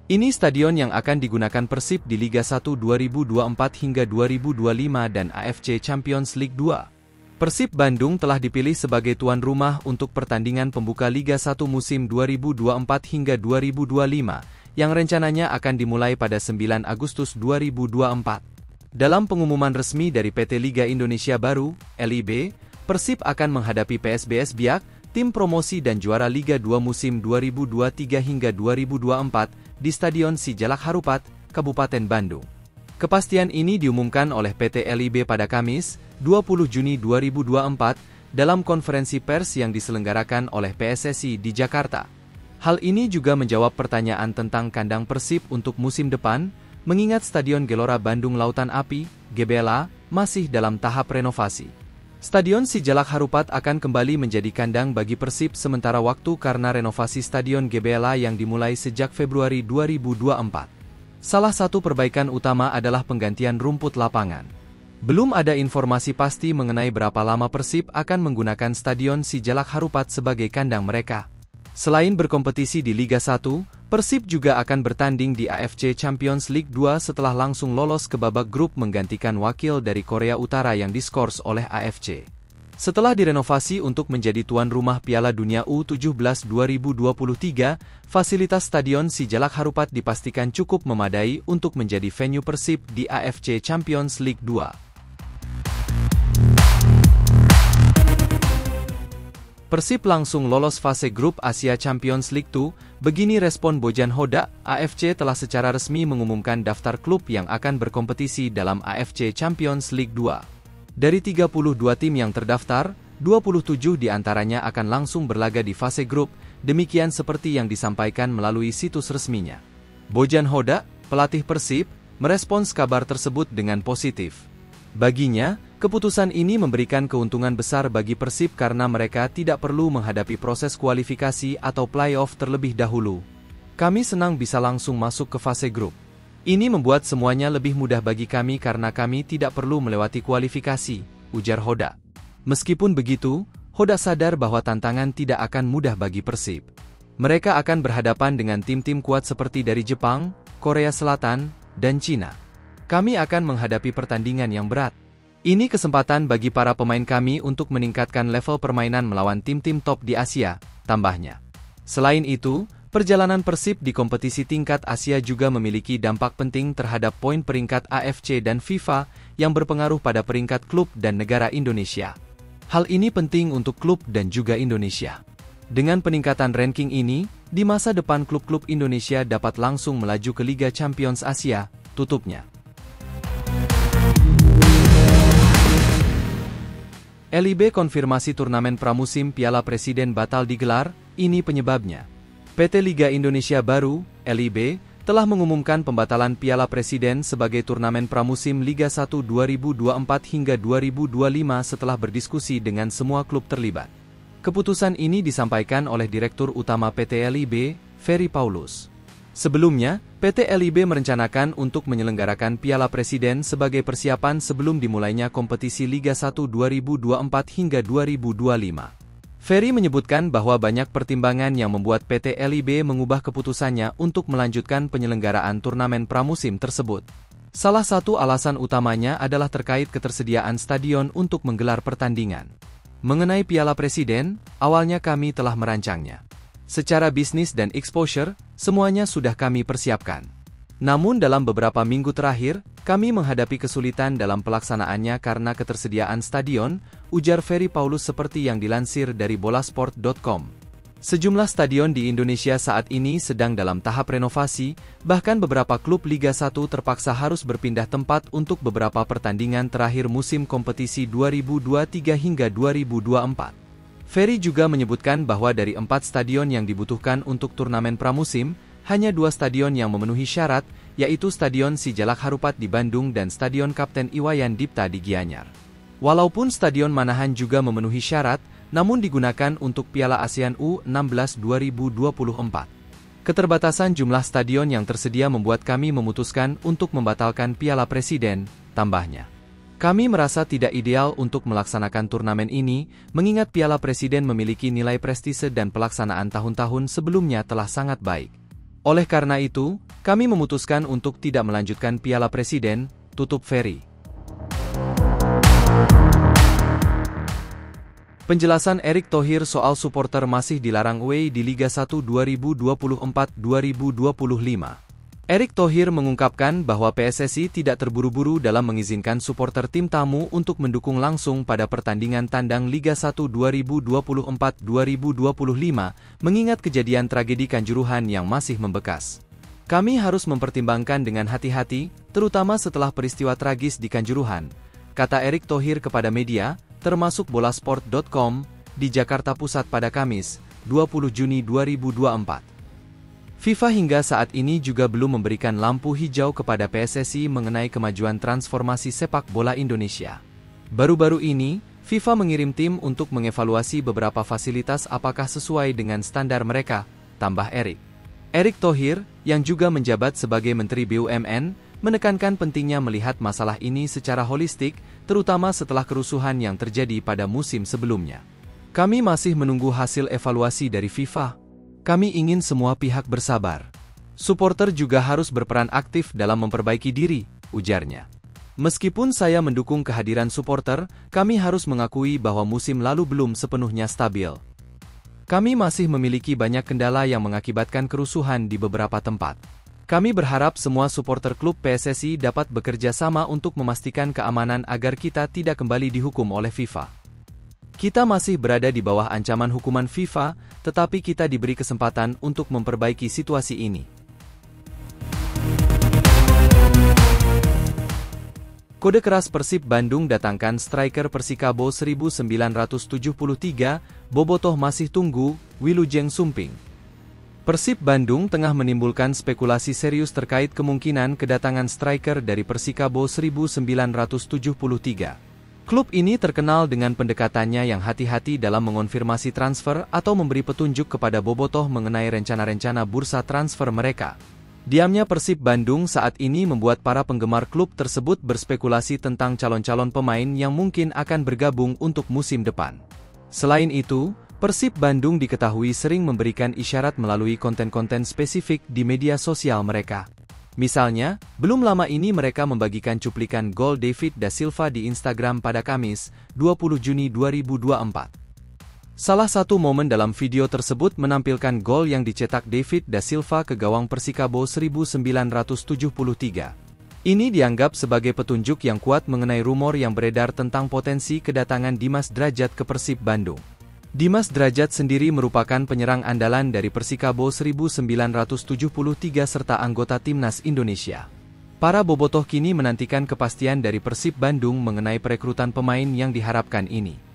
Ini stadion yang akan digunakan Persib di Liga 1 2024 hingga 2025 dan AFC Champions League 2. Persib Bandung telah dipilih sebagai tuan rumah untuk pertandingan pembuka Liga 1 musim 2024 hingga 2025, yang rencananya akan dimulai pada 9 Agustus 2024. Dalam pengumuman resmi dari PT Liga Indonesia Baru, LIB, Persib akan menghadapi PSBS Biak, tim promosi dan juara Liga 2 musim 2023 hingga 2024, di Stadion Sijalak Harupat, Kabupaten Bandung. Kepastian ini diumumkan oleh PT LIB pada Kamis, 20 Juni 2024, dalam konferensi pers yang diselenggarakan oleh PSSI di Jakarta. Hal ini juga menjawab pertanyaan tentang kandang Persib untuk musim depan, mengingat Stadion Gelora Bandung Lautan Api, GBLA, masih dalam tahap renovasi. Stadion Sijalak Harupat akan kembali menjadi kandang bagi Persib sementara waktu karena renovasi Stadion GBLA yang dimulai sejak Februari 2024. Salah satu perbaikan utama adalah penggantian rumput lapangan. Belum ada informasi pasti mengenai berapa lama Persib akan menggunakan Stadion Sijalak Harupat sebagai kandang mereka. Selain berkompetisi di Liga 1, Persib juga akan bertanding di AFC Champions League 2 setelah langsung lolos ke babak grup menggantikan wakil dari Korea Utara yang diskors oleh AFC. Setelah direnovasi untuk menjadi tuan rumah Piala Dunia U17 2023, fasilitas Stadion Sijalak Harupat dipastikan cukup memadai untuk menjadi venue Persib di AFC Champions League 2. Persib langsung lolos fase grup Asia Champions League 2, begini respon Bojan Hodak. AFC telah secara resmi mengumumkan daftar klub yang akan berkompetisi dalam AFC Champions League 2. Dari 32 tim yang terdaftar, 27 diantaranya akan langsung berlaga di fase grup, demikian seperti yang disampaikan melalui situs resminya. Bojan Hodak, pelatih Persib, merespons kabar tersebut dengan positif. Baginya, keputusan ini memberikan keuntungan besar bagi Persib karena mereka tidak perlu menghadapi proses kualifikasi atau play-off terlebih dahulu. Kami senang bisa langsung masuk ke fase grup. Ini membuat semuanya lebih mudah bagi kami karena kami tidak perlu melewati kualifikasi, ujar Hodak. Meskipun begitu, Hodak sadar bahwa tantangan tidak akan mudah bagi Persib. Mereka akan berhadapan dengan tim-tim kuat seperti dari Jepang, Korea Selatan, dan Cina. Kami akan menghadapi pertandingan yang berat. Ini kesempatan bagi para pemain kami untuk meningkatkan level permainan melawan tim-tim top di Asia, tambahnya. Selain itu, perjalanan Persib di kompetisi tingkat Asia juga memiliki dampak penting terhadap poin peringkat AFC dan FIFA yang berpengaruh pada peringkat klub dan negara Indonesia. Hal ini penting untuk klub dan juga Indonesia. Dengan peningkatan ranking ini, di masa depan klub-klub Indonesia dapat langsung melaju ke Liga Champions Asia, tutupnya. LIB konfirmasi turnamen pramusim Piala Presiden batal digelar, ini penyebabnya. PT Liga Indonesia Baru, LIB, telah mengumumkan pembatalan Piala Presiden sebagai turnamen pramusim Liga 1 2024 hingga 2025 setelah berdiskusi dengan semua klub terlibat. Keputusan ini disampaikan oleh Direktur Utama PT LIB, Ferry Paulus. Sebelumnya, PT LIB merencanakan untuk menyelenggarakan Piala Presiden sebagai persiapan sebelum dimulainya kompetisi Liga 1 2024 hingga 2025. Ferry menyebutkan bahwa banyak pertimbangan yang membuat PT LIB mengubah keputusannya untuk melanjutkan penyelenggaraan turnamen pramusim tersebut. Salah satu alasan utamanya adalah terkait ketersediaan stadion untuk menggelar pertandingan. Mengenai Piala Presiden, awalnya kami telah merancangnya. Secara bisnis dan exposure, semuanya sudah kami persiapkan. Namun dalam beberapa minggu terakhir, kami menghadapi kesulitan dalam pelaksanaannya karena ketersediaan stadion, ujar Ferry Paulus seperti yang dilansir dari bolasport.com. Sejumlah stadion di Indonesia saat ini sedang dalam tahap renovasi, bahkan beberapa klub Liga 1 terpaksa harus berpindah tempat untuk beberapa pertandingan terakhir musim kompetisi 2023 hingga 2024. Ferry juga menyebutkan bahwa dari 4 stadion yang dibutuhkan untuk turnamen pramusim, hanya 2 stadion yang memenuhi syarat, yaitu Stadion Sijalak Harupat di Bandung dan Stadion Kapten Iwayan Dipta di Gianyar. Walaupun Stadion Manahan juga memenuhi syarat, namun digunakan untuk Piala ASEAN U16 2024. Keterbatasan jumlah stadion yang tersedia membuat kami memutuskan untuk membatalkan Piala Presiden, tambahnya. Kami merasa tidak ideal untuk melaksanakan turnamen ini, mengingat Piala Presiden memiliki nilai prestise dan pelaksanaan tahun-tahun sebelumnya telah sangat baik. Oleh karena itu, Kami memutuskan untuk tidak melanjutkan Piala Presiden, tutup Ferry. Penjelasan Erick Thohir soal supporter masih dilarang away di Liga 1 2024-2025. Erick Thohir mengungkapkan bahwa PSSI tidak terburu-buru dalam mengizinkan supporter tim tamu untuk mendukung langsung pada pertandingan tandang Liga 1 2024-2025, mengingat kejadian tragedi Kanjuruhan yang masih membekas. Kami harus mempertimbangkan dengan hati-hati, terutama setelah peristiwa tragis di Kanjuruhan, kata Erick Thohir kepada media, termasuk bolasport.com, di Jakarta Pusat pada Kamis, 20 Juni 2024. FIFA hingga saat ini juga belum memberikan lampu hijau kepada PSSI mengenai kemajuan transformasi sepak bola Indonesia. Baru-baru ini, FIFA mengirim tim untuk mengevaluasi beberapa fasilitas apakah sesuai dengan standar mereka, tambah Erick. Erick Thohir, yang juga menjabat sebagai Menteri BUMN, menekankan pentingnya melihat masalah ini secara holistik, terutama setelah kerusuhan yang terjadi pada musim sebelumnya. Kami masih menunggu hasil evaluasi dari FIFA. Kami ingin semua pihak bersabar. Supporter juga harus berperan aktif dalam memperbaiki diri, ujarnya. Meskipun saya mendukung kehadiran supporter, kami harus mengakui bahwa musim lalu belum sepenuhnya stabil. Kami masih memiliki banyak kendala yang mengakibatkan kerusuhan di beberapa tempat. Kami berharap semua supporter klub PSSI dapat bekerja sama untuk memastikan keamanan agar kita tidak kembali dihukum oleh FIFA. Kita masih berada di bawah ancaman hukuman FIFA, tetapi kita diberi kesempatan untuk memperbaiki situasi ini. Kode keras Persib Bandung datangkan striker Persikabo 1973, Bobotoh masih tunggu, Wilujeng Sumping. Persib Bandung tengah menimbulkan spekulasi serius terkait kemungkinan kedatangan striker dari Persikabo 1973. Klub ini terkenal dengan pendekatannya yang hati-hati dalam mengonfirmasi transfer atau memberi petunjuk kepada Bobotoh mengenai rencana-rencana bursa transfer mereka. Diamnya Persib Bandung saat ini membuat para penggemar klub tersebut berspekulasi tentang calon-calon pemain yang mungkin akan bergabung untuk musim depan. Selain itu, Persib Bandung diketahui sering memberikan isyarat melalui konten-konten spesifik di media sosial mereka. Misalnya, belum lama ini mereka membagikan cuplikan gol David da Silva di Instagram pada Kamis, 20 Juni 2024. Salah satu momen dalam video tersebut menampilkan gol yang dicetak David da Silva ke gawang Persikabo 1973. Ini dianggap sebagai petunjuk yang kuat mengenai rumor yang beredar tentang potensi kedatangan Dimas Drajat ke Persib Bandung. Dimas Drajat sendiri merupakan penyerang andalan dari Persikabo 1973 serta anggota Timnas Indonesia. Para bobotoh kini menantikan kepastian dari Persib Bandung mengenai perekrutan pemain yang diharapkan ini.